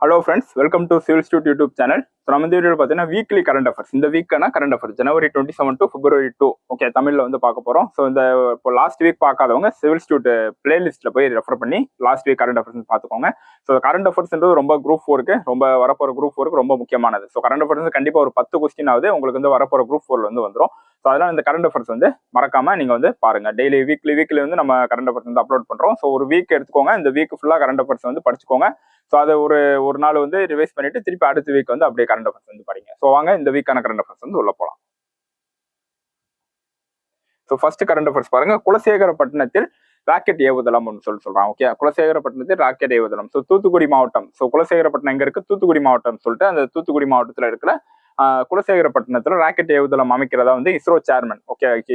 Hello friends, welcome to civil stud YouTube channel. So நம்ம இந்த வீடியோ பார்த்தீங்கன்னா வீக்லி கரண்ட் அஃபேர்ஸ், இந்த வீக்கான கரண்ட் அஃபேர்ஸ் ஜனவரி 27 டு பிப்ரவரி 2 ஓகே தமிழில் வந்து பார்க்க போகிறோம். ஸோ இந்த இப்போ லாஸ்ட் வீக் பார்க்காதவங்க சிவில் ஸ்டூட் பிளேலிஸ்ட்டில் போய் ரெஃபர் பண்ணி லாஸ்ட் வீக் கரண்ட் அஃபேர்ஸ் பார்த்துக்கோங்க. ஸோ கரண்ட் அஃபேர்ஸ்ன்றது ரொம்ப குரூப் 4க்கு ரொம்ப வரப்போகிற குரூப் 4க்கு ரொம்ப முக்கியமானது. ஸோ கரண்ட் அஃபேர்ஸ் கண்டிப்பாக ஒரு 10 கொஸ்டின் ஆகுது உங்களுக்கு வந்து வரப்போகிற குரூப் 4 வந்து வந்துடும். ஸோ அதனால் இந்த கரண்ட் அஃபேர்ஸ் வந்து மறக்காம நீங்கள் வந்து பாருங்கள். டெய்லி வீக்லி வந்து நம்ம கரண்ட் அஃபேர்ஸ் வந்து அப்லோட் பண்ணுறோம். ஸோ ஒரு வீக் எடுத்துக்கோங்க, இந்த வீக் ஃபுல்லாக கரண்ட் அஃபேர்ஸ் வந்து படிச்சுக்கோங்க. ஸோ அதை ஒரு நாள் வந்து ரிவைஸ் பண்ணிட்டு திருப்பி அடுத்த வீக் வந்து அப்படியே கரண்ட் அஃபேர்ஸ் வந்து படிங்க. ஸோ வாங்க இந்த வீக்கான கரண்ட் அஃபேர்ஸ் வந்து உள்ள போகலாம். ஸோ ஃபர்ஸ்ட் கரண்ட் அஃபேர்ஸ் பாருங்க. குலசேகரப்பட்டினத்தில் ராக்கெட் ஏவுதளம் சொல்றாங்க. ஓகே, குலசேகரப்பட்டினத்தில் ராக்கெட் ஏவுதளம். ஸோ தூத்துக்குடி மாவட்டம். ஸோ குலசேகரப்பட்டினம் எங்க இருக்கு? தூத்துக்குடி மாவட்டம் சொல்லிட்டு அந்த தூத்துக்குடி மாவட்டத்தில் இருக்கிற குலசேகரப்பட்டினத்துல ராக்கெட் ஏவுதளம் அமைக்கிறதா வந்து இஸ்ரோ சேர்மன்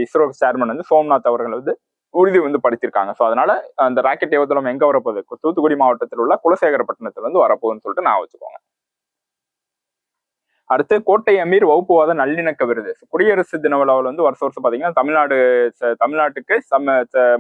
இஸ்ரோ சேர்மன் வந்து சோம்நாத் அவர்கள் வந்து உறுதி வந்து படுத்திருக்காங்க. ஸோ அதனால அந்த ராக்கெட் ஏவுதளம் எங்க வரப்போகுது? தூத்துக்குடி மாவட்டத்தில் உள்ள குலசேகரப்பட்டினத்துல வந்து வரப்போகுதுன்னு சொல்லிட்டு நான் வச்சுக்கோங்க. அடுத்து கோட்டை அமீர் வகுப்புவாத நல்லிணக்க விருது. குடியரசு தின விழாவில் வந்து வருஷம் பாத்தீங்கன்னா தமிழ்நாட்டுக்கு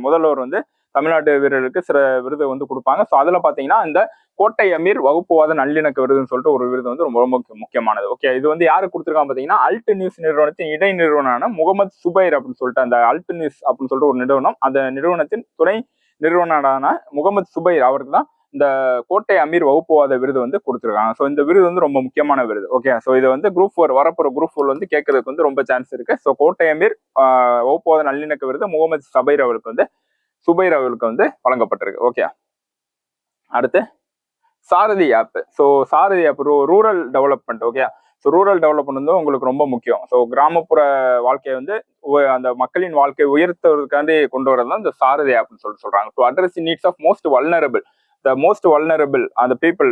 முதல்வர் வந்து தமிழ்நாட்டு வீரர்களுக்கு சில விருது வந்து கொடுப்பாங்க. ஸோ அதுல பாத்தீங்கன்னா இந்த கோட்டை அமீர் வகுப்புவாத நல்லிணக்க விருதுன்னு சொல்லிட்டு ஒரு விருது வந்து ரொம்ப ரொம்ப முக்கியமானது. ஓகே, இது வந்து யாருக்கு கொடுத்துருக்காங்க பாத்தீங்கன்னா அல்ட் நியூஸ் நிறுவனத்தின் இடை நிறுவனமான முகமது சுபைர் அப்படின்னு சொல்லிட்டு அந்த அல்ட் நியூஸ் அப்படின்னு சொல்லிட்டு ஒரு நிறுவனம், அந்த நிறுவனத்தின் துணை நிறுவனரான முகமது சுபைர் அவருக்கு தான் இந்த கோட்டை அமீர் வகுப்புவாத விருது வந்து கொடுத்துருக்காங்க. ஸோ இந்த விருது வந்து ரொம்ப முக்கியமான விருது. ஓகே, ஸோ இது வந்து குரூப் 4 வரப்போற குரூப் 4 வந்து கேட்கறதுக்கு வந்து ரொம்ப சான்ஸ் இருக்கு. ஸோ கோட்டை அமீர் வகுப்புவாத நல்லிணக்க விருது முகமது சுபைர் அவர்களுக்கு வந்து வழங்கப்பட்டிருக்கு. ஓகே, அடுத்து Sarathi app. So Sarathi app rural development. Okay, so rural development வந்து உங்களுக்கு ரொம்ப முக்கியம். ஸோ கிராமப்புற வாழ்க்கையை வந்து அந்த மக்களின் வாழ்க்கையை உயர்த்துவதற்காண்டி கொண்டு வரது தான் இந்த சாரதி ஆப்னு சொல்றாங்க. To address the needs of most vulnerable அந்த பீப்புள்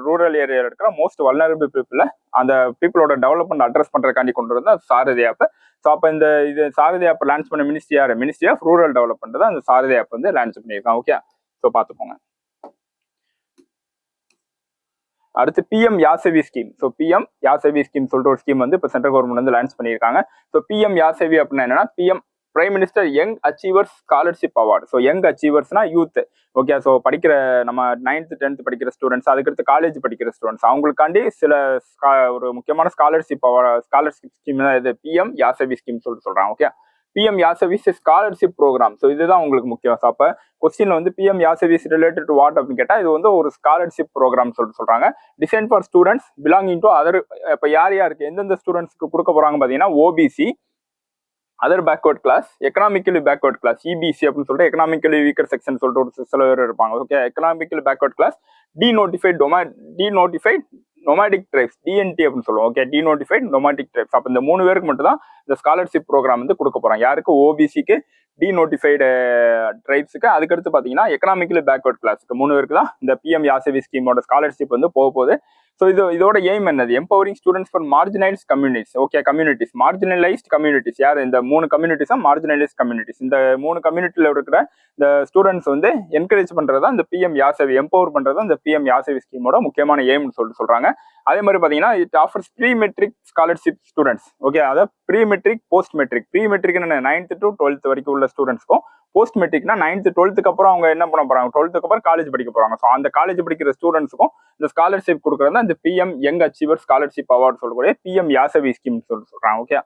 ரூரல் ஏரியாவில் இருக்கிற மோஸ்ட் வல்னரபிள் பீப்புளை அந்த பீப்புளோட டெவலப்மெண்ட் அட்ரஸ் பண்றதுக்காண்டி கொண்டு வரது சாரதி ஆப். ஸோ அப்போ இது சாரதி ஆப் லான்ச் பண்ண மினிஸ்ட்ரி ஆஃப் ரூரல் டெவலப்மெண்ட் தான் அந்த சாரதி ஆப் வந்து லான்ச் பண்ணியிருக்காங்க. ஓகே, ஸோ பார்த்துக்கோங்க. அடுத்து PM Yasasvi scheme. So PM Yasasvi scheme சொல்லிட்டு ஒரு ஸ்கீம் வந்து இப்போ சென்ட்ரல் கவர்மெண்ட் வந்து லான்ச் பண்ணியிருக்காங்க. ஸோ பிஎம் யாசவி அப்படின்னா என்னன்னா PM prime minister young achievers scholarship award. So young அச்சீவர்ஸ்னா யூத். ஓகே, ஸோ படிக்கிற நம்ம 9th 10th படிக்கிற ஸ்டூடெண்ட்ஸ், அதுக்கடுத்து காலேஜ் படிக்கிற ஸ்டூடெண்ட்ஸ், அவங்களுக்காண்டி சில ஒரு முக்கியமான ஸ்காலர்ஷிப் ஸ்கீம் தான் இது பிஎம் யாசவி ஸ்கீம் சொல்றாங்க. Okay, PM Yasasvi's scholarship programme. So இதுதான் உங்களுக்கு முக்கியம். ஸோ அப்போ கொஸ்டின்ல வந்து PM Yasasvi's related to what அப்படின்னு கேட்டால் இது வந்து ஒரு ஸ்காலர்ஷிப் ப்ரோக்ராம் சொல்றாங்க. Designed for students belonging to other. இப்போ யாருக்கு எந்தெந்த ஸ்டூடெண்ட்ஸ்க்கு கொடுக்க போறாங்க பார்த்தீங்கன்னா OBC, other backward class, economically backward class, EBC அப்படின்னு சொல்லிட்டு எக்கனாமிக்கலி வீக்கர் செக்ஷன் சொல்லிட்டு ஒரு சில பேர் இருப்பாங்க. Okay, economically backward class, denotified nomadic tribes, DNT அப்படின்னு சொல்லுவோம். Okay, denotified nomadic tribes. அப்போ இந்த 3 பேருக்கு மட்டும் தான் இந்த ஸ்காலர்ஷிப் ப்ரோக்ராம் வந்து கொடுக்க போறாங்க. யாருக்கு? ஓபிசிக்கு, டிநோட்டிஃபைடு ட்ரைப்ஸுக்கு, அதுக்கடுத்து பார்த்தீங்கன்னா எக்கனாமிக்கலி பேக்வர்ட் கிளாஸுக்கு 3 பேருக்கு தான் இந்த பிஎம் யாசவி ஸ்கீமோட ஸ்காலர்ஷிப் வந்து போகுது. ஸோ இதோட எய்ம் என்னது? Empowering students for marginalised communities. Okay, marginalised communities. யார்? இந்த 3 கம்யூனிட்டிஸ் தான் மார்ஜினலைஸ்ட் கம்யூனிட்டிஸ். இந்த 3 கம்யூனிட்டியில் இருக்கிற இந்த ஸ்டூடெண்ட்ஸ் வந்து என்கரேஜ் பண்றதா இந்த பிஎம் யாசவி, எம்பவர் பண்றதா இந்த பிஎம் யாசவி ஸ்கீமோட முக்கியமான எய்ம்னு சொல்றாங்க. அதே மாதிரி பாத்தீங்கன்னா it offers pre matric scholarship students. Okay, அதாவது pre matric, post matric. Pre மெட்ரிக்னு 9th to 12th வரைக்கும் உள்ள ஸ்டூடெண்ட்ஸ்க்கும், போஸ்ட் மெட்ரிக்னா 9th 12th அப்புறம் அவங்க என்ன பண்ண போறாங்க? 12th அப்புறம் காலேஜ் படிக்க போறாங்க. ஸோ அந்த காலேஜ் படிக்கிற ஸ்டூடெண்ட்ஸ்க்கும் இந்த ஸ்காலர்ஷிப் கொடுக்குறது இந்த PM young achiever scholarship award சொல்லக்கூடிய பிஎம் யாசவி ஸ்கீம் சொல்றாங்க. ஓகே,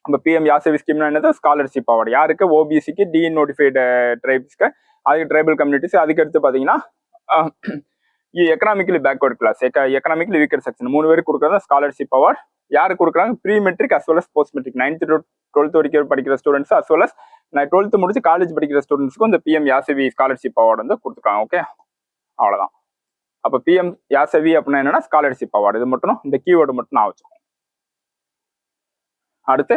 நம்ம பிஎம் யாசவி ஸ்கீம்னா என்னது? ஸ்காலர்ஷிப் அவார்டு யாருக்கு? ஓபிசிக்கு, டிநோட்டிஃபைடு ட்ரைப்ஸ்க்கு, அதுக்கு ட்ரைபல் கம்யூனிட்டிஸ், அதுக்கடுத்து பாத்தீங்கன்னா economically backward class, economically weaker section 3 பேருக்கு கொடுக்குறது ஸ்காலர்ஷிப் அவார்டு. யாருக்கு கொடுக்குறாங்க? Pre matric as well as post matric 9th to 12th வரைக்கும் படிக்கிற students as well as 12th முடிச்சு காலேஜ் படிக்கிற ஸ்டூடெண்ட்ஸ்க்கும் இந்த பிஎம் யாசவி ஸ்காலர்ஷிப் அவார்டு வந்து கொடுத்துருக்காங்க. ஓகே, அவ்வளவுதான். அப்ப பிஎம் யாசவி அப்படின்னா என்னன்னா ஸ்காலர்ஷிப் அவார்டு. இது மட்டும் இந்த கீவேர்டு மட்டும் நான் வச்சுக்கோங்க. அடுத்து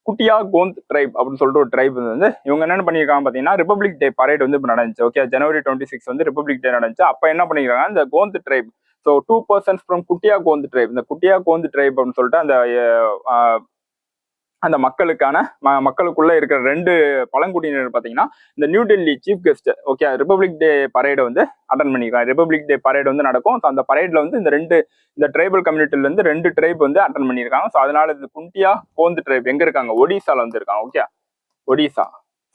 குட்டியா கோந்த் ட்ரைப் அப்படின்னு சொல்லிட்டு ஒரு ட்ரைப் வந்து இவங்க என்ன பண்ணியிருக்காங்க பார்த்தீங்கன்னா ரிபப்ளிக் டே பரேட் வந்து இப்போ நடந்துச்சு. ஓகே, ஜனவரி 26 வந்து ரிபப்ளிக் டே நடந்துச்சு. அப்போ என்ன பண்ணியிருக்காங்க? இந்த Gond try, so 2 persons from குட்டியா கோந்த் ட்ரைப், இந்த குட்டியா கோந்த் ட்ரைப் அப்படின்னு சொல்லிட்டு அந்த மக்களுக்குள்ள இருக்கிற 2 பழங்குடியினர் பார்த்தீங்கன்னா இந்த new Delhi chief guest. Okay, republic day பரேடை வந்து அட்டன் பண்ணியிருக்காங்க. ரிபப்ளிக் டே பரேட் வந்து நடக்கும். ஸோ அந்த பரேட்ல வந்து இந்த ட்ரைபல் கம்யூனிட்டில இருந்து 2 ட்ரைப் வந்து அட்டன் பண்ணியிருக்காங்க. ஸோ அதனால இந்த குட்டியா கோந்த் ட்ரைப் எங்க இருக்காங்க? ஒடிசால வந்து இருக்காங்க. Okay, Odisha.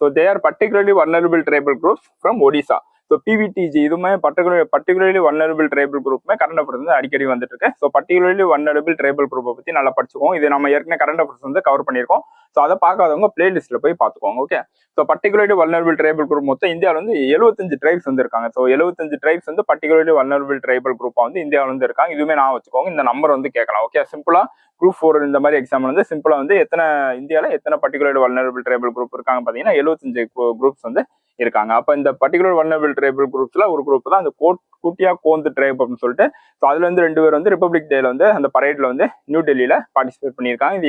So they are particularly vulnerable tribal groups from Odisha. So PVTG இதுவுமே பர்டிகுலர்லி வல்னரபிள் ட்ரைபல் குரூப்புமே கரண்ட் அஃபேர்ஸ் வந்து அடிக்கடி வந்துட்டு இருக்கு. ஸோ பர்டிகுலர்லி வல்னரபிள் ட்ரைபல் குரூப்பை பற்றி நல்லா படிச்சுக்கோங்க. இது நம்ம ஏற்கனவே கரண்ட் அஃபேர்ஸ் வந்து கவர் பண்ணியிருக்கோம். ஸோ அதை பார்க்காதவங்க பிளேலிஸ்ட்ல போய் பார்த்துக்கோங்க. Okay, so particularly vulnerable tribal group மொத்தம் இந்தியாவில் வந்து 75 ட்ரைப்ஸ் வந்து இருக்காங்க. ஸோ 75 ட்ரைப்ஸ் வந்து பர்டிகுலர்லி வல்னரபிள் ட்ரைபல் குரூப்பா வந்து இந்தியாவில் வந்து இருக்காங்க. இதுவுமே நான் வச்சுக்கோங்க. இந்த நம்பர் வந்து கேட்கலாம். ஓகே, சிம்பிளா குரூப் 4 இந்த மாதிரி எக்ஸாம் வந்து சிம்பிளா வந்து இந்தியாவில் எத்தனை பர்டிகுலர் வல்னரபிள் ட்ரைபல் குரூப் இருக்காங்க பார்த்தீங்கன்னா 75 குரூப்ஸ் வந்து இருக்காங்க. அப்ப இந்த பர்டிகுலர் வல்னரபிள் ட்ரைபல் குரூப்ஸ்ல ஒரு குரூப் தான் அந்த கூட்டியா கோந்து ட்ரைப் அப்படின்னு சொல்லிட்டு. ஸோ அதுல இருந்து 2 பேர் வந்து ரிப்பப்ளிக் டேல வந்து அந்த பரேட்ல வந்து நியூ டெல்லியில பார்ட்டிசிபேட் பண்ணியிருக்காங்க. இது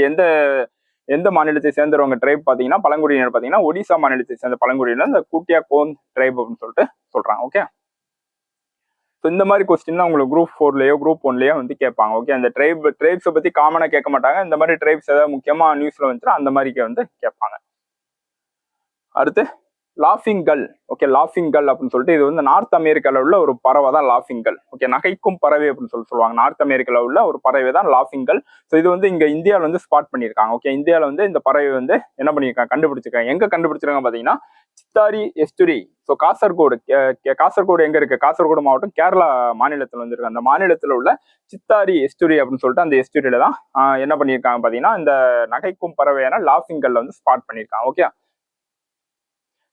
எந்த மாநிலத்தை சேர்ந்தவங்க ட்ரைப் பாத்தீங்கன்னா பழங்குடியினர் பாத்தீங்கன்னா ஒடிசா மாநிலத்தை சேர்ந்த பழங்குடியினர் இந்த கூட்டியா கோந்த் ட்ரைப் அப்படின்னு சொல்லிட்டு சொல்றாங்க. ஓகே, ஸோ இந்த மாதிரி கொஸ்டின் தான் உங்களுக்கு குரூப் 4லயோ குரூப் 1லயோ வந்து கேட்பாங்க. ஓகே, அந்த ட்ரைப்ஸை பத்தி காமனா கேட்க மாட்டாங்க. இந்த மாதிரி ட்ரைப்ஸ் ஏதாவது முக்கியமா நியூஸ்ல வந்துச்சுன்னா அந்த மாதிரி வந்து கேட்பாங்க. அடுத்து லாஃபிங் கல். ஓகே, லாஃபிங் கல் அப்படின்னு சொல்லிட்டு இது வந்து நார்த் அமெரிக்காவில் உள்ள ஒரு பறவை தான் லாஃபிங் கல். ஓகே, நகைக்கும் பறவை அப்படின்னு சொல்லுவாங்க. நார்த் அமெரிக்காவில் உள்ள ஒரு பறவை தான் லாஃபிங் கல். ஸோ இது வந்து இங்க இந்தியாவில் வந்து ஸ்பாட் பண்ணியிருக்காங்க. ஓகே, இந்தியாவில் வந்து இந்த பறவை வந்து என்ன பண்ணியிருக்காங்க, கண்டுபிடிச்சிருக்காங்க. எங்க கண்டுபிடிச்சிருக்காங்க பாத்தீங்கன்னா சித்தாரி எஸ்டுரி. ஸோ காசர்கோடு எங்க இருக்கு, காசர்கோடு மாவட்டம் கேரளா மாநிலத்தில் வந்து இருக்கு. அந்த மாநிலத்தில் உள்ள சித்தாரி எஸ்டுரி அப்படின்னு சொல்லிட்டு அந்த எஸ்டுரியில தான் என்ன பண்ணியிருக்காங்க பாத்தீங்கன்னா இந்த நகைக்கும் பறவையான லாஃபிங் கல்ல வந்து ஸ்பாட் பண்ணியிருக்காங்க. ஓகே,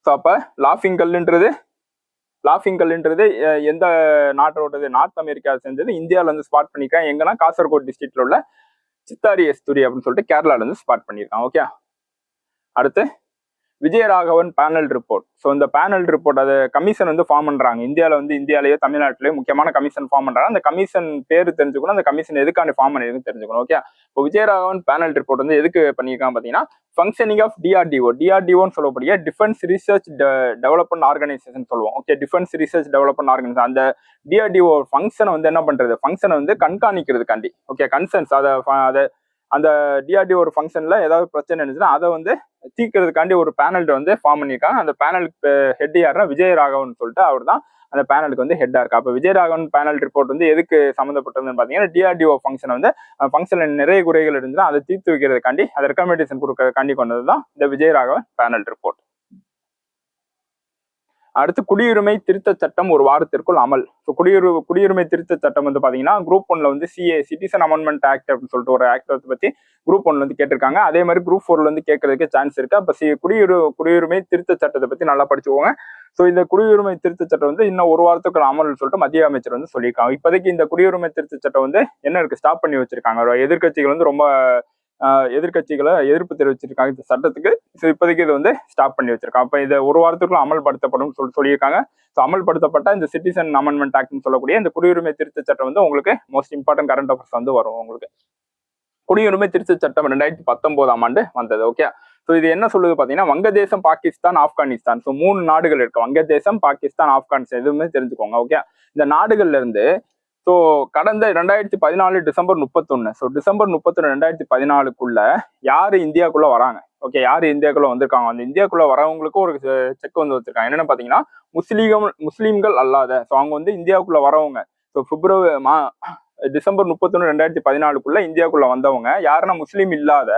ஸோ அப்போ லாஃபிங் கல்லுன்றது எந்த நாட்டோடது, நார்த் அமெரிக்காவை சேர்ந்தது. இந்தியாவில் வந்து ஸ்பாட் பண்ணியிருக்காங்க. எங்கன்னா காசர்கோடு டிஸ்ட்ரிக்ட்ல உள்ள சித்தாரி எஸ்துரி அப்படின்னு சொல்லிட்டு கேரளால இருந்து ஸ்பாட் பண்ணியிருக்காங்க. ஓகே, அடுத்து விஜயராகவன் பேனல் ரிப்போர்ட். ஸோ இந்த பேனல் ரிப்போர்ட் அது கமிஷன் வந்து ஃபார்ம் பண்றாங்க. இந்தியாவிலேயோ தமிழ்நாட்டிலேயோ முக்கியமான கமிஷன் ஃபார்ம் பண்றாங்க. அந்த கமிஷன் பேரு தெரிஞ்சுக்கணும், அந்த கமிஷன் எதுக்கான ஃபார்ம் பண்ணிருக்குன்னு தெரிஞ்சுக்கணும். ஓகே, இப்போ விஜயராகவன் பேனல் ரிப்போர்ட் வந்து எதுக்கு பண்ணியிருக்காங்க பார்த்தீங்கன்னா ஃபங்க்ஷனிங் ஆஃப் டிஆர்டிஓன்னு சொல்லக்கூடிய டிஃபென்ஸ் ரிசர்ச் டெவலப்மெண்ட் ஆர்கனைசேஷன் சொல்லுவோம். Okay, defence research development organisation அந்த டிஆர்டிஓ ஃபங்க்ஷனை வந்து என்ன பண்றது, ஃபங்க்ஷனை வந்து கண்காணிக்கிறதுக்காண்டி. ஓகே, கன்சர்ன்ஸ் அதை அந்த டிஆர்டிஓ ஒரு ஃபங்க்ஷன்ல ஏதாவது பிரச்சனை இருந்துச்சுன்னா அதை வந்து தீர்க்கிறதுக்காண்டி ஒரு பேனல் வந்து ஃபார்ம் பண்ணியிருக்காங்க. அந்த பேனலுக்கு ஹெட் யாருன்னா விஜயராகவன் சொல்லிட்டு அவர் தான் அந்த பேனலுக்கு வந்து ஹெட்டா இருக்கு. அப்போ விஜயராகவன் பேனல் ரிப்போர்ட் வந்து எதுக்கு சம்மந்தப்பட்டதுன்னு பார்த்தீங்கன்னா டிஆர்டிஓ ஃபங்க்ஷன் வந்து ஃபங்க்ஷன்ல நிறைய குறைகள் இருந்துச்சுன்னா அதை தீர்த்து வைக்கிறதுக்காண்டி அதை ரெக்கமெண்டேஷன் கொடுக்கறதுக்காண்டி கொண்டது தான் இந்த விஜயராகவன் பேனல் ரிப்போர்ட். அடுத்து குடியுரிமை திருத்த சட்டம் ஒரு வாரத்திற்குள் அமல். ஸோ குடியுரிமை திருத்த சட்டம் வந்து பாத்தீங்கன்னா குரூப் 1ல வந்து சிட்டிசன் அமெண்ட்மெண்ட் ஆக்ட் அப்படின்னு சொல்லிட்டு ஒரு ஆக்ட் பத்தி குரூப் 1ல வந்து கேட்டிருக்காங்க. அதே மாதிரி குரூப் 4ல வந்து கேட்கறதுக்கு சான்ஸ் இருக்கு. அப்ப குடியுரிமை திருத்த சட்டத்தை பத்தி நல்லா படிச்சுக்கோங்க. ஸோ இந்த குடியுரிமை திருத்த சட்டம் வந்து இன்னும் ஒரு வாரத்துக்கு அமல் சொல்லிட்டு மத்திய அமைச்சர் வந்து சொல்லியிருக்காங்க. இப்போதைக்கு இந்த குடியுரிமை திருத்த சட்டம் வந்து என்ன இருக்கு, ஸ்டாப் பண்ணி வச்சிருக்காங்க. எதிர்கட்சிகள் வந்து ரொம்ப எதிர்கட்சிகளை எதிர்ப்பு தெரிவிச்சிருக்காங்க இந்த சட்டத்துக்கு. ஸோ இப்போதைக்கு இதை வந்து ஸ்டாப் பண்ணி வச்சிருக்காங்க. அப்போ இதை ஒரு வாரத்துக்குள்ள அமல்படுத்தப்படும் சொல்லியிருக்காங்க. ஸோ அமல்படுத்தப்பட்ட இந்த சிட்டிசன் அமெண்ட்மெண்ட் ஆக்ட்னு சொல்லக்கூடிய இந்த குடியுரிமை திருத்த சட்டம் வந்து உங்களுக்கு மோஸ்ட் இம்பார்ட்டன்ட் கரண்ட் அஃபேர்ஸ் வந்து வரும். உங்களுக்கு குடியுரிமை திருத்த சட்டம் 2019ஆம் ஆண்டு வந்தது. ஓகே, ஸோ இது என்ன சொல்லுது பார்த்தீங்கன்னா வங்கதேசம், பாகிஸ்தான், ஆப்கானிஸ்தான். ஸோ 3 நாடுகள் இருக்கு. வங்கதேசம், பாகிஸ்தான், ஆப்கானிஸ்தான் எதுவுமே தெரிஞ்சுக்கோங்க. ஓகே, இந்த நாடுகள்ல இருந்து ஸோ கடந்த 2014 டிசம்பர் 31. ஸோ டிசம்பர் 31 2014க்குள்ள யாரு இந்தியாக்குள்ள வராங்க, ஓகே, யாரு இந்தியாக்குள்ள வந்திருக்காங்க, அந்த இந்தியாக்குள்ள வரவங்களுக்கு ஒரு செக் வந்து வச்சிருக்காங்க. என்னன்னு பாத்தீங்கன்னா முஸ்லீம்கள் அல்லாத, ஸோ அவங்க வந்து இந்தியாவுக்குள்ள வரவங்க. ஸோ டிசம்பர் 31 2014க்குள்ள இந்தியாவுக்குள்ள வந்தவங்க யாருன்னா முஸ்லீம் இல்லாத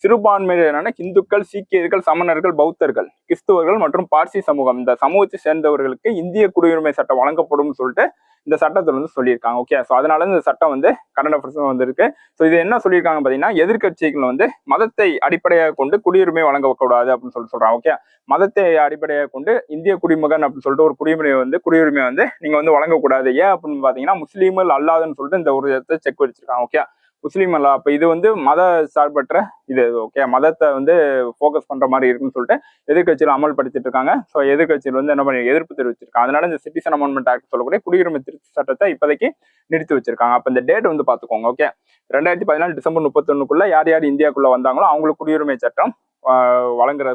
சிறுபான்மையினரான இந்துக்கள், சீக்கியர்கள், சமணர்கள், பௌத்தர்கள், கிறிஸ்துவர்கள் மற்றும் பார்சி சமூகம், இந்த சமூகத்தை சேர்ந்தவர்களுக்கு இந்திய குடியுரிமை சட்டம் வழங்கப்படும் சொல்லிட்டு இந்த சட்டத்தில் வந்து சொல்லியிருக்காங்க. ஓகே, ஸோ அதனால இந்த சட்டம் வந்து கரண்ட் அஃபேர்ஸ் வந்திருக்கு. ஸோ இது என்ன சொல்லியிருக்காங்க பார்த்தீங்கன்னா எதிர்கட்சிகள் வந்து மதத்தை அடிப்படையாக கொண்டு குடியுரிமை வழங்கக்கூடாது அப்படின்னு சொல்றாங்க. ஓகே, மதத்தை அடிப்படையாக கொண்டு இந்திய குடிமகன் அப்படின்னு சொல்லிட்டு ஒரு குடியுரிமை வந்து நீங்க வந்து வழங்கக்கூடாது. ஏன் அப்படின்னு பாத்தீங்கன்னா முஸ்லீம்கள் அல்லாதுன்னு சொல்லிட்டு இந்த ஒரு இடத்தை செக் வச்சிருக்காங்க. ஓகே, முஸ்லீம் அல்ல, அப்ப இது வந்து மத சார்பற்ற இது. ஓகே, மதத்தை வந்து ஃபோக்கஸ் பண்ற மாதிரி இருக்குன்னு சொல்லிட்டு எதிர்கட்சியில் அமல்படுத்திட்டு இருக்காங்க. ஸோ எதிர்கட்சியில் வந்து என்ன பண்ணி எதிர்ப்பு தெரிவிச்சிருக்காங்க. அதனால இந்த சிட்டிசன் அமெண்ட்மெண்ட் ஆக்ட் சொல்லக்கூடிய குடியுரிமை திருத்த சட்டத்தை இப்போதைக்கு நிறுத்தி வச்சிருக்காங்க. அப்ப இந்த டேட் வந்து பாத்துக்கோங்க. ஓகே, 2014 டிசம்பர் 31க்குள்ள யார் யார் இந்தியாவுக்குள்ள வந்தாங்களோ அவங்களுக்கு குடியுரிமை சட்டம்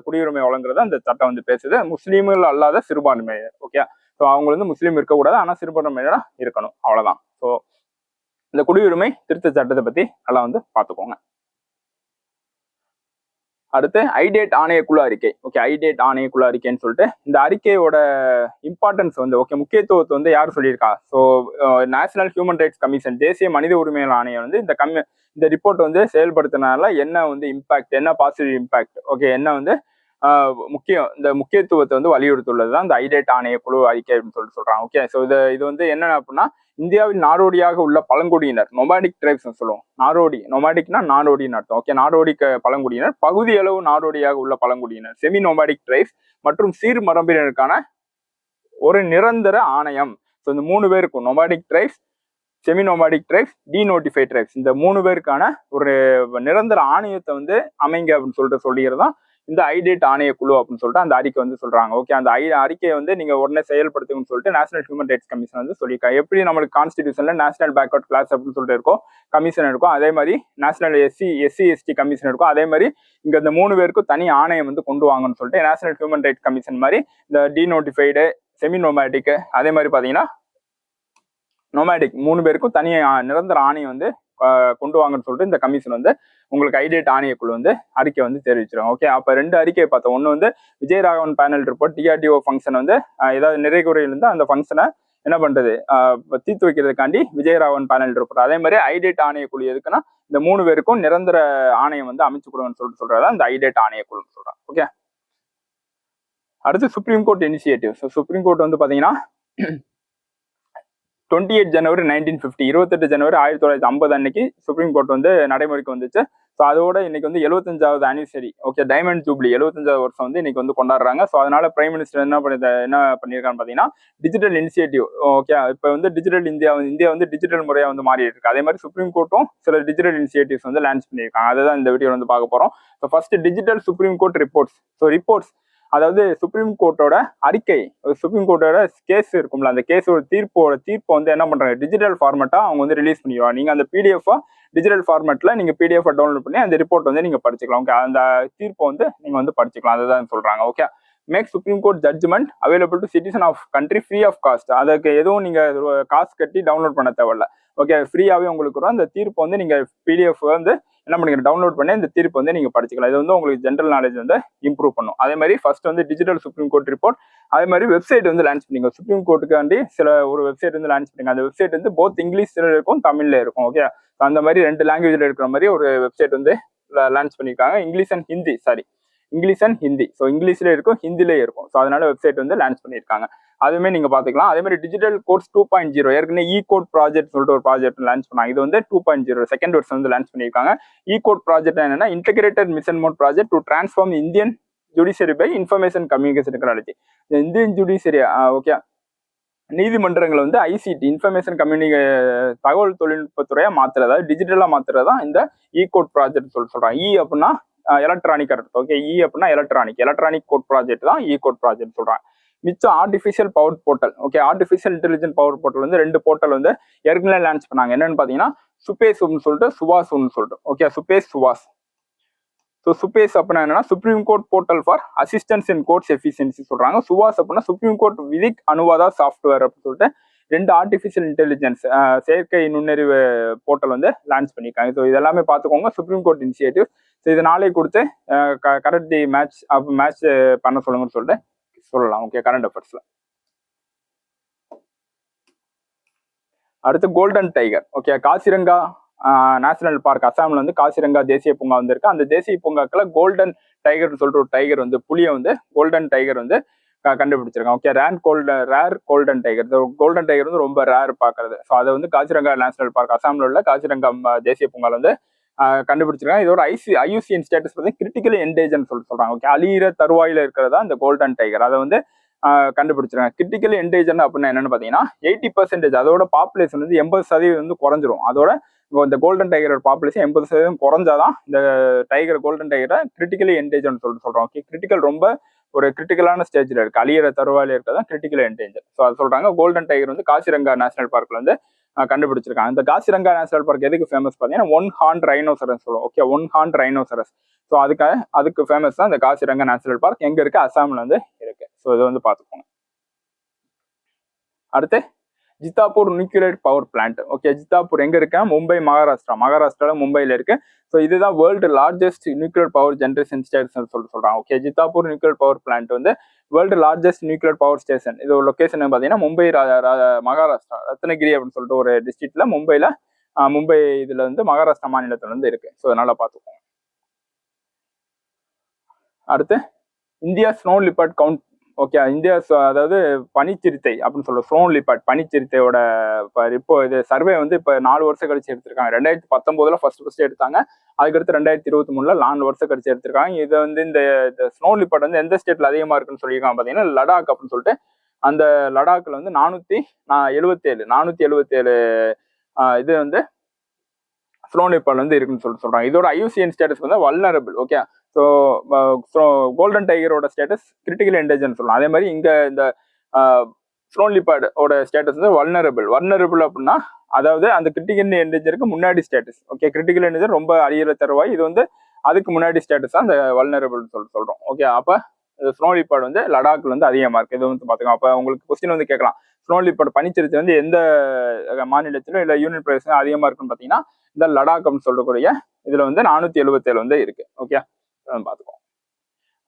குடியுரிமை வழங்குறத அந்த சட்டம் வந்து பேசுது. முஸ்லீம்கள் அல்லாத சிறுபான்மையினர். ஓகே, ஸோ அவங்க வந்து முஸ்லீம் இருக்கக்கூடாது, ஆனா சிறுபான்மையினரா இருக்கணும், அவ்வளவுதான். ஸோ இந்த குடியுரிமை திருத்த சட்டத்தை பத்தி நல்லா வந்து பாத்துக்கோங்க. அடுத்து ஐடேட் ஆணையக்குழு அறிக்கை. ஓகே, ஐடேட் ஆணையக்குழு அறிக்கைன்னு சொல்லிட்டு இந்த அறிக்கையோட இம்பார்ட்டன்ஸ் வந்து ஓகே முக்கியத்துவத்தை வந்து யார் சொல்லியிருக்கா. So national human rights commission, தேசிய மனித உரிமைகள் ஆணையம் வந்து இந்த ரிப்போர்ட் வந்து செயல்படுத்தினால என்ன வந்து இம்பாக்ட், என்ன பாசிட்டிவ் இம்பாக்ட், ஓகே, என்ன வந்து இந்த முக்கியத்துவத்தை வந்து வலியுறுத்துள்ளது தான் இந்த ஐடேட் ஆணைய குழு அறிக்கை அப்படின்னு சொல்றாங்க. ஓகே, ஸோ இது வந்து என்ன அப்படின்னா, இந்தியாவில் நாடோடியாக உள்ள பழங்குடியினர், நொமாடிக் ட்ரைப்ஸ் சொல்லுவோம். நொமாடிக்னா நாடோடின்னு அர்த்தம். ஓகே, நாடோடிக் பழங்குடியினர், பகுதி அளவு நாடோடியாக உள்ள பழங்குடியினர், செமி நொமாடிக் ட்ரைப்ஸ் மற்றும் சீர் மரபினருக்கான ஒரு நிரந்தர ஆணையம். ஸோ இந்த 3 பேருக்கும், nomadic tribes, semi nomadic tribes, denotified tribes, இந்த 3 பேருக்கான ஒரு நிரந்தர ஆணையத்தை வந்து அமைங்க அப்படின்னு சொல்லிடுறதான் இந்த ஐடேட் ஆணைய குழு அப்படின்னு சொல்லிட்டு அந்த அறிக்கை வந்து சொல்றாங்க. ஓகே, அந்த அறிக்கையை வந்து நீங்க உடனே செயல்படுத்துங்கன்னு சொல்லிட்டு நேஷனல் ஹியூமன் ரைட்ஸ் கமிஷன் வந்து சொல்லியிருக்காங்க. எப்படி நம்மளுக்கு கான்ஸ்டிடியூஷன்ல நேஷனல் பேக்வர்ட் கிளாஸ் அப்படின்னு சொல்லிட்டு இருக்கோம், கமிஷன் இருக்கும், அதே மாதிரி நேஷனல் எஸ்சி கமிஷன் இருக்கும், அதே மாதிரி இங்க இந்த 3 பேருக்கும் தனி ஆணையம் வந்து கொண்டு வாங்கன்னு சொல்லிட்டு நேஷனல் ஹியூமன் ரைட்ஸ் கமிஷன் மாதிரி இந்த டீநோட்டிஃபைடு, செமி நொமாடிக், அதே மாதிரி பாத்தீங்கன்னா நொமாடிக் 3 பேருக்கும் தனி நிரந்தர ஆணையம் வந்து கொண்டு வாங்கன்னு சொல்லிட்டு இந்த கமிஷன் வந்து உங்களுக்கு ஐடேட் ஆணையக்குழு வந்து அறிக்கை வந்து தெரிவிச்சிருக்காங்க. ஓகே, அப்ப 2 அறிக்கையை பார்த்தோம். ஒன்று வந்து Vijayaraghavan panel report, DRDO function வந்து ஏதாவது நிறைகுறையில் இருந்தால் அந்த ஃபங்க்ஷனை என்ன பண்றது, தீர்த்து வைக்கிறதுக்காண்டி விஜயராகவன் பேனல் ரிப்போர்ட். அதே மாதிரி ஐடேட் ஆணையக்குழு எதுக்குன்னா இந்த 3 பேருக்கும் நிரந்தர ஆணையம் வந்து அமைச்சு கொடுங்கன்னு சொல்லிட்டு சொல்றதா இந்த ஐடேட் ஆணையக்குழுன்னு சொல்றாங்க. ஓகே, அடுத்து supreme court initiative. So supreme court வந்து பாத்தீங்கன்னா 28 ஜனவரி 1950, 28 ஜனவரி 1950 அன்னைக்கு சுப்ரீம் கோர்ட் வந்து நடைமுறைக்கு வந்துச்சு. ஸோ அதோட இன்னைக்கு வந்து 75வது ஆனிவர்சரி. ஓகே, டைமண்ட் ஜூப்ளி 75வது வருஷம் வந்து இன்னைக்கு வந்து கொண்டாடுறாங்க. ஸோ அதனால பிரைம் மினிஸ்டர் என்ன பண்ணியிருக்கான்னு பார்த்தீங்கன்னா டிஜிட்டல் இனிஷியேட்டிவ். ஓகே, இப்போ வந்து டிஜிட்டல் இந்தியா வந்து டிஜிட்டல் முறையாக வந்து மாறி இருக்கு. அதே மாதிரி சுப்ரீம் கோர்ட்டும் சில டிஜிட்டல் இனிஷியேட்டிவ்ஸ் வந்து லான்ச் பண்ணியிருக்காங்க. அதுதான் இந்த வீடியோ வந்து பார்க்க போறோம். So first digital supreme court reports. So reports அதாவது சுப்ரீம் கோர்ட்டோட அறிக்கை, சுப்ரீம் கோர்ட்டோட கேஸ் இருக்கும்ல, அந்த கேஸோட தீர்ப்பை வந்து என்ன பண்றாங்க, டிஜிட்டல் ஃபார்மேட்டா அவங்க வந்து ரிலீஸ் பண்ணிடுவாங்க. நீங்க அந்த பிடிஎஃப் டிஜிட்டல் ஃபார்மேட்ல நீங்க பிடிஎஃப் டவுன்லோட் பண்ணி அந்த ரிப்போர்ட் வந்து நீங்க படிச்சுக்கலாம். ஓகே, அந்த தீர்ப்பை வந்து நீங்க வந்து படிச்சுக்கலாம். அதுதான் சொல்றாங்க. Okay, make supreme court judgment available to citizen of country free of cost. அதுக்கு எதுவும் நீங்க காசு கட்டி டவுன்லோட் பண்ண தேவையில்ல. ஓகே, ஃப்ரீயாவே உங்களுக்கு வரும். அந்த தீர்ப்பு வந்து நீங்க பிடிஎஃப் வந்து என்ன பண்ணுங்க, டவுன்லோட் பண்ணி இந்த தீர்ப்பு வந்து நீங்க படிச்சுக்கலாம். இது வந்து உங்களுக்கு ஜென்ரல் நாலேஜ் வந்து இம்ப்ரூவ் பண்ணும். அதே மாதிரி ஃபர்ஸ்ட் வந்து டிஜிட்டல் சுப்ரீம் கோர்ட் ரிப்போர்ட், அதே மாதிரி வெப்சைட் வந்து லான்ச் பண்ணிங்க. சுப்ரீம் கோர்ட்டுக்காண்டி ஒரு வெப்சைட் வந்து லான்ச் பண்ணுங்க. அந்த வெப்சைட் வந்து போத் இங்கிலீஷ்ல இருக்கும், தமிழ்ல இருக்கும். ஓகே, அந்த மாதிரி 2 லாங்குவேஜ்ல இருக்கிற மாதிரி ஒரு வெப்சைட் வந்து லான்ச் பண்ணியிருக்காங்க. English and Hindi. ஸோ இங்கிலீஷ்ல இருக்கும், ஹிந்திலே இருக்கும். ஸோ அதனால வெப்சைட் வந்து லான்ச் பண்ணியிருக்காங்க. அதுவுமே நீங்க பாத்துக்கலாம். அதே மாதிரி டிஜிட்டல் கோர்ட்ஸ் 2.0 ஏற்கனவே இ கோட் ப்ராஜெக்ட் சொல்லிட்டு ஒரு ப்ராஜெக்ட் லான்ச் பண்ணாங்க. இது வந்து 2.0 செகண்ட் வெர்ஷன் வந்து லான்ச் பண்ணியிருக்காங்க. இ கோட் ப்ராஜெக்ட் என்னன்னா integrated mission mode project to transform Indian judiciary by information communication technology. Indian judiciary okay நீதிமன்றங்களை வந்து ஐசிடி இன்ஃபர்மேஷன் தகவல் தொழில்நுட்பத்துறையா மாத்துறது, அதாவது டிஜிட்டலா மாத்துறதா இந்த இ கோட் ப்ராஜெக்ட் சொல்றாங்க. இ அப்படின்னா எலக்ட்ரானிக் அர்த்தம். ஓகே, இ அப்படின்னா எலக்ட்ரானிக் கோட் ப்ராஜெக்ட் தான் இ கோட் ப்ராஜெக்ட் சொல்றாங்க. மிச்சம் artificial power portal. Okay, artificial intelligent power portal வந்து 2 போர்ட்டல் வந்து ஏற்கனவே லான்ச் பண்ணாங்க. என்னன்னு பாத்தீங்கன்னா சுபேஸ்னு சொல்லிட்டு சுவாஸ்னு சொல்லிட்டு. ஓகே, சுவாஸ். ஸோ சுபேஸ் அப்படின்னா என்னன்னா supreme court portal for assistance in courts efficiency சொல்றாங்க. சுவாஸ் அப்படின்னா supreme court Vidhik Anuvada software அப்படின்னு சொல்லிட்டு 2 ஆர்டிஃபிஷியல் இன்டெலிஜென்ஸ் செயற்கை நுண்ணறிவு போர்ட்டல் வந்து லான்ச் பண்ணியிருக்காங்க. ஸோ இதெல்லாமே பார்த்துக்கோங்க, சுப்ரீம் கோர்ட் இனிஷியேட்டிவ். ஸோ இதை நாளை கொடுத்து கரெக்ட் தி மேட்ச் பண்ண சொல்லுங்கன்னு சொல்லிட்டு சொல்லலாம். ஓகே, கரண்ட் அஃபேர்ஸ்ல அடுத்து golden tiger. Okay, Kaziranga national park, அசாம்ல வந்து காசிரங்கா தேசிய பூங்கா வந்து இருக்கு. அந்த தேசிய பூங்காக்களை கோல்டன் டைகர்னு சொல்லிட்டு ஒரு டைகர் வந்து புலியை வந்து கோல்டன் டைகர் வந்து கண்டுபிடிச்சிருக்காங்க. Okay, rare golden tiger. Golden tiger வந்து ரொம்ப ரேர் பாக்குறது. ஸோ அதை வந்து காசிரங்கா நேஷனல் பார்க், அசாம்ல உள்ள காசிரங்கா தேசிய பூங்கால வந்து கண்டுபிடிச்சிருக்காங்க. இதோட ஐயூசிஎன் ஸ்டேட்டஸ் பார்த்தீங்கன்னா கிரிட்டிக்கலி என்டேஜர்னு சொல்றாங்க. ஓகே, அழியிற தருவாயில இருக்கிறதா இந்த கோல்டன் டைகர். அதை வந்து கண்டுபிடிச்சிருக்காங்க. கிரிட்டிக்கலி என்டேஜர் அப்படின்னா என்னன்னு பாத்தீங்கன்னா 80%, அதோட பாப்புலேஷன் வந்து 80% வந்து குறைஞ்சிரும். அதோட இந்த கோல்டன் டைகரோட பாப்புலேஷன் 80% குறைஞ்சாதான் இந்த கோல்டன் டைகரை கிரிட்டிக்கலி என்டேஜர்னு சொல்றோம். ஓகே, கிரிட்டிக்கல் ரொம்ப ஒரு கிரிட்டிக்கலான ஸ்டேஜ்ல இருக்கு, அழியிற தருவாயில இருக்கதான் கிரிட்டிக்கல் என்டேஞ்சர். ஸோ அது சொல்றாங்க. கோல்டன் டைகர் வந்து காசிரங்கா நேஷனல் பார்க்ல வந்து கண்டுபிடிச்சிருக்காங்க. இந்த காசிரங்கா நேஷனல் பார்க் எதுக்கு ஃபேமஸ் பாத்தீங்கன்னா ஒன் ஹார்ன் ரைனோசரஸ் சொல்லுவோம். Okay, one horn rhinoceros. So அதுக்கு ஃபேமஸ் தான் இந்த காசிரங்கா நேஷனல் பார்க். எங்க இருக்கு, அசாம்ல வந்து இருக்கு. ஸோ இதை வந்து பாத்துக்கோங்க. அடுத்து ஜித்தாப்பூர் நியூக்ளியர் பவர் பிளான்ட். ஓகே, ஜித்தாப்பூர் எங்க இருக்கு, மும்பை, மகாராஷ்டிரால மும்பைல இருக்கு. ஸோ இதுதான் world largest nuclear power generation station சொல்றாங்க. ஓகே, ஜித்தாப்பூர் நியூக்ளியர் பவர் பிளான்ட் வந்து world largest nuclear power station. இது ஒரு லொகேஷன் பாத்தீங்கன்னா மும்பை, மகாராஷ்டிரா, ரத்னகிரி அப்படின்னு சொல்லிட்டு ஒரு டிஸ்ட்ரிக்ட்ல மும்பை இதுல வந்து மகாராஷ்டிரா மாநிலத்துல வந்து இருக்கு. ஸோ அதனால பாத்துக்கோங்க. அடுத்து India snow leopard count. Okay, India அதாவது பனிச்சிறுத்தை அப்படின்னு சொல்லுவோம். ஸ்னோ லிப்பர்ட் பனிச்சிறுத்தையோட இப்போ இது சர்வே வந்து இப்போ 4 வருஷம் கழிச்சு எடுத்திருக்காங்க. 2019 ஃபர்ஸ்ட் எடுத்தாங்க. அதுக்கடுத்து 2023 4 வருஷம் கழிச்சு எடுத்திருக்காங்க. இது வந்து இந்த ஸ்னோ லிப்பர்ட் வந்து எந்த ஸ்டேட்ல அதிகமா இருக்குன்னு சொல்லியிருக்காங்க பார்த்தீங்கன்னா லடாக் அப்படின்னு சொல்லிட்டு. அந்த லடாக்ல வந்து 477 இது வந்து ஸ்னோ லிப்பர்ட் வந்து இருக்குன்னு சொல்றாங்க. இதோட ஐயூசிஎன் ஸ்டேட்டஸ் வந்து வல்னரபிள். ஓகே, ஸோ கோல்டன் டைகரோட ஸ்டேட்டஸ் கிரிட்டிக்கல் என்டேஞ்சர்னு சொல்லலாம். அதே மாதிரி இங்க இந்த ஸ்னோ லிப்பர்டோட ஸ்டேட்டஸ் வந்து வல்னரபிள் அப்படின்னா அதாவது அந்த கிரிட்டிக்கல் என்டேஞ்சருக்கு முன்னாடி ஸ்டேட்டஸ். ஓகே, கிரிட்டிக்கல் என்டேஞ்சர் ரொம்ப அழியிற தருவாய், இது வந்து அதுக்கு முன்னாடி ஸ்டேட்டஸ் தான் அந்த வல்னரபிள் சொல்றோம். ஓகே, அப்ப ஸ்னோ லிப்பர்ட் வந்து லடாக்ல வந்து அதிகமா இருக்கு. இது வந்து பாத்துக்கோங்க. அப்ப உங்களுக்கு கொஸ்டின் வந்து கேட்கலாம், ஸ்னோ லிப்பர்ட் பனிச்சிறுத்தை வந்து எந்த மாநிலத்திலும் இல்ல யூனியன் பிரதேசம் அதிகமா இருக்குன்னு பாத்தீங்கன்னா இந்த லடாக் அப்படின்னு சொல்லக்கூடிய இதுல வந்து 477 வந்து இருக்கு. ஓகே, பாத்துக்கோங்க.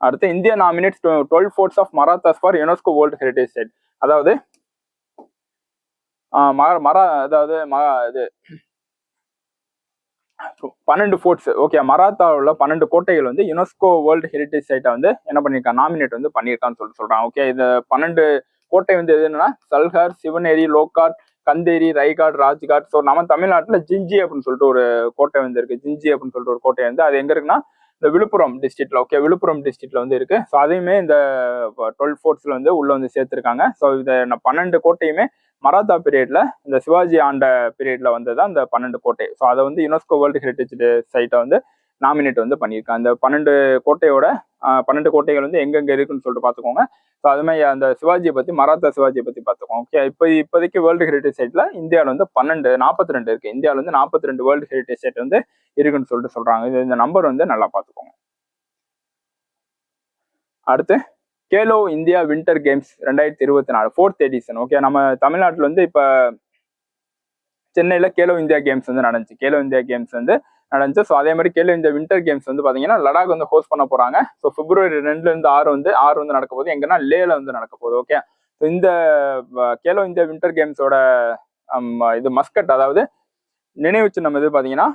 அடுத்து India nominates 12 forts of Marathas for UNESCO world heritage site. அதாவது இது 12 ஃபோர்ட்ஸ். ஓகே, மராத்தாவில் 12 கோட்டைகள் வந்து யுனெஸ்கோ வேர்ல்டு ஹெரிடேஜ் சைட்டை வந்து என்ன பண்ணியிருக்காங்க, நாமினேட் வந்து பண்ணியிருக்கான்னு சொல்றாங்க. ஓகே, இந்த 12 கோட்டை வந்து எது என்னன்னா சல்ஹர், சிவனேரி, லோக்காட், கந்தேரி, ரைகாட், ராஜ்காட். ஸோ நம்ம தமிழ்நாட்டில் ஜிஞ்சி அப்படின்னு சொல்லிட்டு ஒரு கோட்டை வந்து இருக்கு. ஜிஞ்சி அப்படின்னு சொல்லிட்டு ஒரு கோட்டை வந்து அது எங்க இருக்குன்னா இந்த விழுப்புரம் டிஸ்ட்ரிக்ட்ல. ஓகே, விழுப்புரம் டிஸ்ட்ரிக்ட்ல வந்து இருக்கு. ஸோ அதையுமே இந்த 12 ஃபோர்ட்ஸ்ல வந்து உள்ள வந்து சேர்த்திருக்காங்க. ஸோ இதை 12 கோட்டையுமே மராத்தா பீரியட்ல இந்த சிவாஜி ஆண்ட பீரியட்ல வந்ததுதான் இந்த 12 கோட்டை. ஸோ அதை வந்து யுனெஸ்கோ வேர்ல்டு ஹெரிடேஜ் சைட்டை வந்து நாமினேட் வந்து பண்ணியிருக்காங்க. அந்த 12 கோட்டைகள் வந்து எங்கெங்க இருக்குன்னு சொல்லிட்டு பார்த்துக்கோங்க. ஸோ அதுமாதிரி அந்த சிவாஜியை பத்தி, மராத்தா சிவாஜியை பத்தி பார்த்துக்கோங்க. ஓகே, இப்போதைக்கு வேர்ல்டு ஹெரிடேஜ் சைட்ல இந்தியாவில் வந்து 42 இருக்கு. இந்தியாவில் வந்து 42 வேர்ல்டு ஹெரிடேஜ் சைட் வந்து இருக்குன்னு சொல்லிட்டு சொல்றாங்க. இந்த நம்பர் வந்து நல்லா பார்த்துக்கோங்க. அடுத்து Khelo India winter games 2024 4th edition. Okay, நம்ம தமிழ்நாட்டில் வந்து இப்ப சென்னையில கேலோ இந்தியா கேம்ஸ் வந்து நடந்துச்சு. ஸோ அதே மாதிரி கேலோ இந்தியா வின்டர் கேம்ஸ் வந்து பாத்தீங்கன்னா லடாக் வந்து ஹோஸ்ட் பண்ண போறாங்க. ஸோ February 2 to 6 வந்து நடக்க போகுது. எங்கன்னா லேல வந்து நடக்க போகுது. ஓகே, ஸோ இந்த கேலோ இந்தியா வின்டர் கேம்ஸோட இது மஸ்கட், அதாவது நினைவு சின்னம் எது பாத்தீங்கன்னா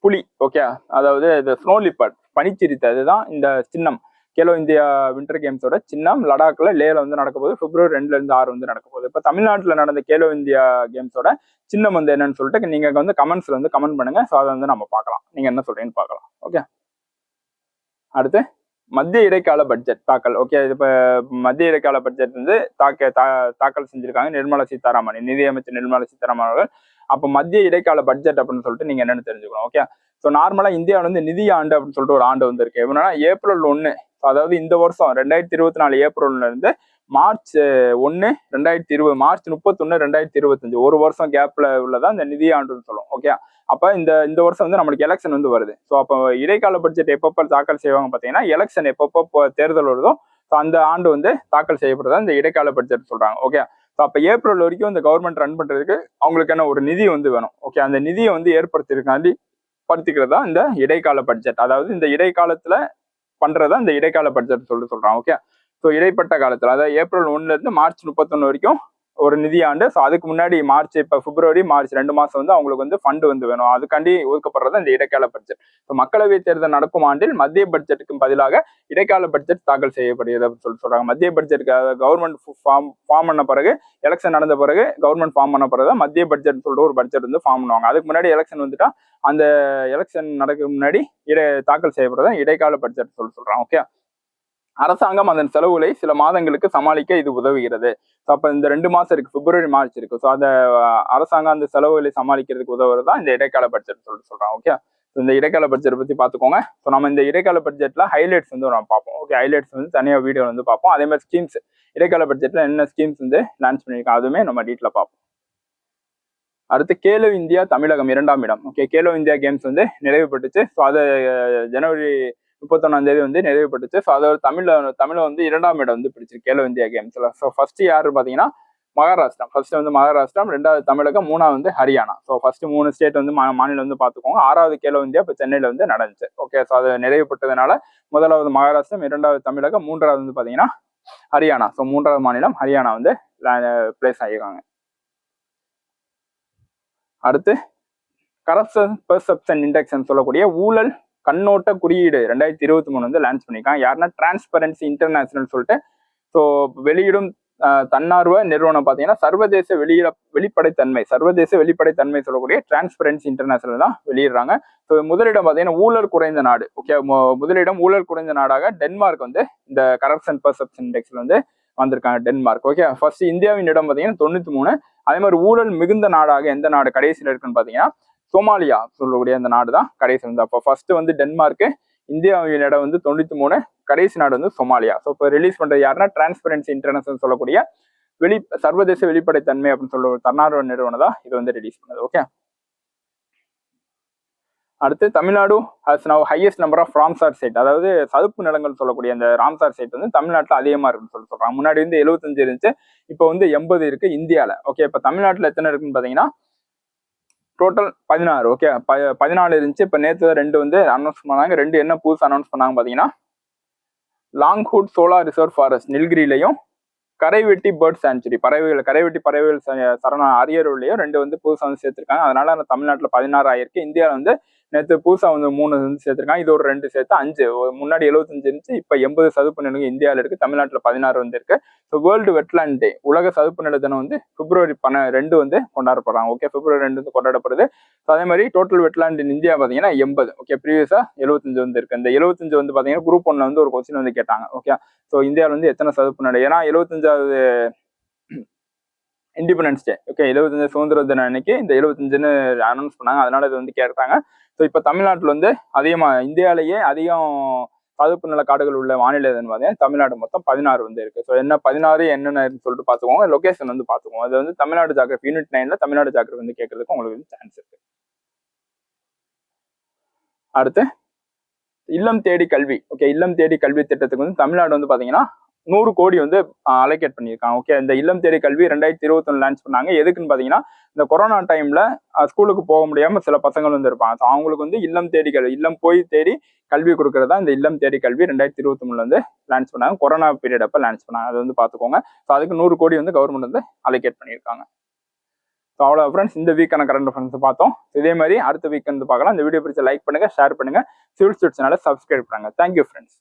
புலி. ஓகே, அதாவது இது ஸ்னோ லிப்பர்ட் பனிச்சிறுத்தை, அதுதான் இந்த சின்னம். கேலோ இந்தியா வின்டர் கேம்ஸோட சின்னம் லடாக்ல லேல வந்து நடக்க போகுது. February 2 to 6 வந்து நடக்க போகுது. இப்ப தமிழ்நாட்டில் நடந்த கேலோ இந்தியா கேம்ஸோட சின்னம் வந்து என்னன்னு சொல்லிட்டு நீங்க வந்து கமெண்ட்ஸ்ல வந்து கமெண்ட் பண்ணுங்க. ஸோ அதை வந்து நம்ம பார்க்கலாம், நீங்க என்ன சொல்றீங்கன்னு பார்க்கலாம். ஓகே, அடுத்து மத்திய இடைக்கால பட்ஜெட் தாக்கல். ஓகே, இப்ப மத்திய இடைக்கால பட்ஜெட் வந்து தாக்கல் செஞ்சிருக்காங்க நிர்மலா சீதாராமன், நிதியமைச்சர் நிர்மலா சீதாராமன் அவர்கள். அப்ப மத்திய இடைக்கால பட்ஜெட் அப்படின்னு சொல்லிட்டு நீங்க என்னன்னு தெரிஞ்சுக்கணும். ஓகே, ஸோ நார்மலா இந்தியாவில் வந்து நிதி ஆண்டு அப்படின்னு சொல்லிட்டு ஒரு ஆண்டு வந்து இருக்கு. எப்படின்னா April 1, அதாவது இந்த வருஷம் 2024 April 1 இருந்து March 1, 2020 March 31, 2025 ஒரு வருஷம் கேப்ல உள்ளதான் இந்த நிதி ஆண்டுன்னு சொல்லுவோம். ஓகே, அப்ப இந்த வருஷம் வந்து நம்மளுக்கு எலெக்ஷன் வந்து வருது. ஸோ அப்போ இடைக்கால பட்ஜெட் எப்பப்ப தாக்கல் செய்வாங்க பார்த்தீங்கன்னா எலெக்ஷன் எப்பப்போ தேர்தல் வருதோ ஸோ அந்த ஆண்டு வந்து தாக்கல் செய்யப்படுறதா இந்த இடைக்கால பட்ஜெட் சொல்றாங்க. ஓகே, ஸோ அப்போ April வரைக்கும் இந்த கவர்மெண்ட் ரன் பண்றதுக்கு அவங்களுக்கு என்ன ஒரு நிதி வந்து வேணும். ஓகே, அந்த நிதியை வந்து ஏற்படுத்திக்கிறதா இந்த இடைக்கால பட்ஜெட். அதாவது இந்த இடைக்காலத்துல பண்றதா இந்த இடைக்கால பட்ஜெட் சொல்றாங்க. ஓகே, ஸோ இடைப்பட்ட காலத்துல, அதாவது April 1 இருந்து March 31 வரைக்கும் ஒரு நிதி ஆண்டு. ஸோ அதுக்கு முன்னாடி இப்ப February, March 2 மாசம் வந்து அவங்களுக்கு வந்து ஃபண்ட் வந்து வேணும். அதுக்காண்டி ஒதுக்கப்படுறதா இந்த இடைக்கால பட்ஜெட். ஸோ மக்களவை தேர்தல் நடக்கும் ஆண்டில் மத்திய பட்ஜெட்டுக்கு பதிலாக இடைக்கால பட்ஜெட் தாக்கல் செய்யப்படுகிறது அப்படின்னு சொல்றாங்க. மத்திய பட்ஜெட்டுக்கு கவர்மெண்ட் ஃபார்ம் பண்ண பிறகு, எலெக்ஷன் நடந்த பிறகு கவர்மெண்ட் ஃபார்ம் பண்ண பிறகு மத்திய பட்ஜெட் சொல்லிட்டு ஒரு பட்ஜெட் வந்து ஃபார்ம் பண்ணுவாங்க. அதுக்கு முன்னாடி எலெக்ஷன் வந்துட்டா அந்த எலெக்ஷன் நடக்க முன்னாடி தாக்கல் செய்யப்படுறதா இடைக்கால பட்ஜெட் சொல்றாங்க. ஓகே, அரசாங்கம் அதன் செலவுகளை சில மாதங்களுக்கு சமாளிக்க இது உதவுகிறது. அப்ப இந்த 2 மாசம் இருக்கு, February, March இருக்கு. ஸோ அந்த அரசாங்கம் அந்த செலவுகளை சமாளிக்கிறதுக்கு உதவுறது தான் இந்த இடைக்கால பட்ஜெட் சொல்றாங்க. ஓகே, இந்த இடைக்கால பட்ஜெட் பத்தி பாத்துக்கோங்க. ஸோ நம்ம இந்த இடைக்கால பட்ஜெட்ல ஹைலைட்ஸ் வந்து நம்ம பார்ப்போம். ஓகே, ஹைலைட்ஸ் வந்து தனியாக வீடியோ வந்து பார்ப்போம். அதே மாதிரி ஸ்கீம்ஸ், இடைக்கால பட்ஜெட்ல என்ன ஸ்கீம்ஸ் வந்து லான்ச் பண்ணியிருக்காங்க அதுவுமே நம்ம டீட்டெயிலா பார்ப்போம். அடுத்து கேலோ இந்தியா தமிழகம் 2ஆம் இடம். ஓகே, கேலோ இந்தியா கேம்ஸ் வந்து நிறைவு பெற்றுச்சு. ஸோ அது January 31 வந்து நிறைவு பெற்றுச்சு. ஸோ அதோட தமிழ வந்து 2ஆம் இடம் வந்து பிடிச்சிருக்கு கேலோ இந்தியா கேம்ஸ்ல. ஸோ ஃபர்ஸ்ட் யாரு பாத்தீங்கன்னா மகாராஷ்டிரா. ஃபர்ஸ்ட் வந்து மகாராஷ்டிரா, 2வது தமிழகம், 3வது வந்து ஹரியானா. ஸோ ஃபர்ஸ்ட் 3 ஸ்டேட் வந்து மாநிலம் வந்து பார்த்துக்கோங்க. 6வது கேலோ இந்தியா இப்போ சென்னையில வந்து நடந்துச்சு. ஓகே, ஸோ அது நிறைவு பெற்றதுனால 1வது மகாராஷ்டிரம், 2வது தமிழகம், 3வது வந்து பாத்தீங்கன்னா ஹரியானா. ஸோ 3வது மாநிலம் ஹரியானா வந்து பிளேஸ் ஆகியிருக்காங்க. அடுத்து கரப்ஷன் பெர்செப்ஷன் இண்டெக்ஸ் சொல்லக்கூடிய ஊழல் கண்ணோட்ட குறியீடு 2023 வந்து லான்ச் பண்ணியிருக்காங்க. யாருன்னா டிரான்ஸ்பரன்சி இன்டர்நேஷனல் சொல்லிட்டு. ஸோ வெளியிடும் தன்னார்வ நிறுவனம் பார்த்தீங்கன்னா சர்வதேச வெளிப்படைத்தன்மை சொல்லக்கூடிய டிரான்ஸ்பரன்சி இன்டர்நேஷனல் தான் வெளியிடுறாங்க. ஸோ முதலிடம் பார்த்தீங்கன்னா ஊழல் குறைந்த நாடு. ஓகே, முதலிடம் ஊழல் குறைந்த நாடாக டென்மார்க் வந்து இந்த கரப்ஷன் பர்செப்ஷன் இண்டெக்ஸ்ல வந்து வந்திருக்காங்க டென்மார்க். ஓகே, ஃபர்ஸ்ட் இந்தியாவின் இடம் பார்த்தீங்கன்னா 93. அதே மாதிரி ஊழல் மிகுந்த நாடாக எந்த நாடு கடைசியில் இருக்குன்னு பார்த்தீங்கன்னா சோமாலியா சொல்லக்கூடிய அந்த நாடு தான் கடைசி வந்து. அப்போ ஃபர்ஸ்ட் வந்து டென்மார்க், இந்தியாவின் இடம் வந்து 93, கடைசி நாடு வந்து சோமாலியா. ஸோ இப்போ ரிலீஸ் பண்றது யாருன்னா டிரான்ஸ்பரன்சி இன்டர்நேஷனல் சொல்லக்கூடிய சர்வதேச வெளிப்படைத்தன்மை அப்படின்னு சொல்ல ஒரு தன்னார்வ நிறுவனம் தான் இது வந்து ரிலீஸ் பண்ணது. ஓகே, அடுத்து Tamil Nadu has now highest number of Ramsar site, அதாவது சதுப்பு நிலங்கள் சொல்லக்கூடிய அந்த ராம்சார் சைட் வந்து தமிழ்நாட்டில் அதிகமாக இருக்குன்னு சொல்றாங்க. முன்னாடி வந்து 75 இருந்துச்சு, இப்போ வந்து 80 இருக்கு இந்தியாவில். ஓகே, இப்போ தமிழ்நாட்டில் எத்தனை இருக்குன்னு பார்த்தீங்கன்னா டோட்டல் 16. ஓகே, 14 இருந்துச்சு. இப்போ நேற்று 2 வந்து அனௌன்ஸ் பண்ணாங்க. 2 என்ன புதுசு அனௌன்ஸ் பண்ணாங்க பார்த்தீங்கன்னா லாங்ஹுட் சோலார் ரிசர்வ் ஃபாரஸ்ட் நில்கிரிலையும் கரைவெட்டி பேர்ட் சான்ச்சுரி கரைவெட்டி பறவைகள் சரண அரியலூர்லையும் 2 வந்து புதுசாக வந்து சேர்த்திருக்காங்க. அதனால அந்த தமிழ்நாட்டில் 16 ஆயிருக்கு. இந்தியாவில் வந்து நேற்று புதுசாக வந்து 3 வந்து சேர்த்திருக்காங்க. இது ஒரு 2 சேர்த்து 5. முன்னாடி 75 இருந்துச்சு, இப்போ 80 சதுப்பு நிலங்கள் இந்தியாவில் இருக்கு. தமிழ்நாட்டில் 16 வந்து இருக்கு. ஸோ வேர்ல்டு வெட்லாண்ட் டே, உலக சதுப்பு நில தினம் வந்து February 2 வந்து கொண்டாடப்படுறாங்க. ஓகே, February 2 வந்து கொண்டாடப்படுது. ஸோ அதே மாதிரி டோட்டல் வெட்லாண்ட் இன் இந்தியா பார்த்தீங்கன்னா 80. ஓகே, ப்ரீவியஸா 75 வந்து இருக்கு. இந்த 75 வந்து பார்த்தீங்கன்னா குரூப் 1 வந்து ஒரு கொஸ்டின் வந்து கேட்டாங்க. ஓகே, ஸோ இந்தியாவில் வந்து எத்தனை சதுப்பு நிலம், ஏன்னா 75வது இண்டிபெண்டன்ஸ் டே, ஓகே 75 சுதந்திர தினம் அன்னைக்கு இந்த 75ன்னு அனௌன்ஸ் பண்ணாங்க. அதனால இது வந்து கேட்டாங்க. ஸோ இப்போ தமிழ்நாட்டில் வந்து அதிகமாக இந்தியாவிலேயே அதிகம் சதுப்பு நில காடுகள் உள்ள மாநிலம் எதுன்னு பார்த்தீங்கன்னா தமிழ்நாடு மொத்தம் 16 வந்து இருக்கு. ஸோ என்ன 16 என்னென்ன சொல்லிட்டு பார்த்துக்கோங்க, லொகேஷன் வந்து பார்த்துக்கோங்க. அது வந்து Tamil Nadu geography unit 9ல Tamil Nadu geography வந்து கேட்கறதுக்கு உங்களுக்கு வந்து சான்ஸ் இருக்கு. அடுத்து இல்லம் தேடி கல்வி. ஓகே, இல்லம் தேடி கல்வி திட்டத்துக்கு வந்து தமிழ்நாடு வந்து பார்த்தீங்கன்னா 100 கோடி வந்து அலோகேட் பண்ணியிருக்காங்க. ஓகே, இந்த இல்லம் தேடி கல்வி 2021 லான்ச் பண்ணாங்க. எதுக்குன்னு பார்த்தீங்கன்னா இந்த கொரோனா டைம்ல ஸ்கூலுக்கு போக முடியாம சில பசங்கள் வந்து இருப்பாங்க. ஸோ அவங்களுக்கு வந்து இல்லம் தேடி கல்வி, இல்லம் போய் தேடி கல்வி கொடுக்கறதா இந்த இல்லம் தேடி கல்வி 2023 வந்து லான்ச் பண்ணாங்க. கொரோனா பீரியட் அப்ப லான்ச் பண்ணாங்க. அது வந்து பார்த்துக்கோங்க. ஸோ அதுக்கு 100 கோடி வந்து கவர்மெண்ட் வந்து அலோகேட் பண்ணியிருக்காங்க. ஸோ அவ்வளோ ஃப்ரெண்ட்ஸ், இந்த வீக்கான கரண்ட் அஃபேர்ஸ் பார்த்தோம். இதே மாதிரி அடுத்த வீக் வந்து பார்க்கலாம். இந்த வீடியோ பிடிச்ச லைக் பண்ணுங்க, ஷேர் பண்ணுங்க, சிவில் ஸ்டூடெண்ட்ஸ்னால சப்ஸ்கிரைப் பண்ணுங்க. Thank you friends.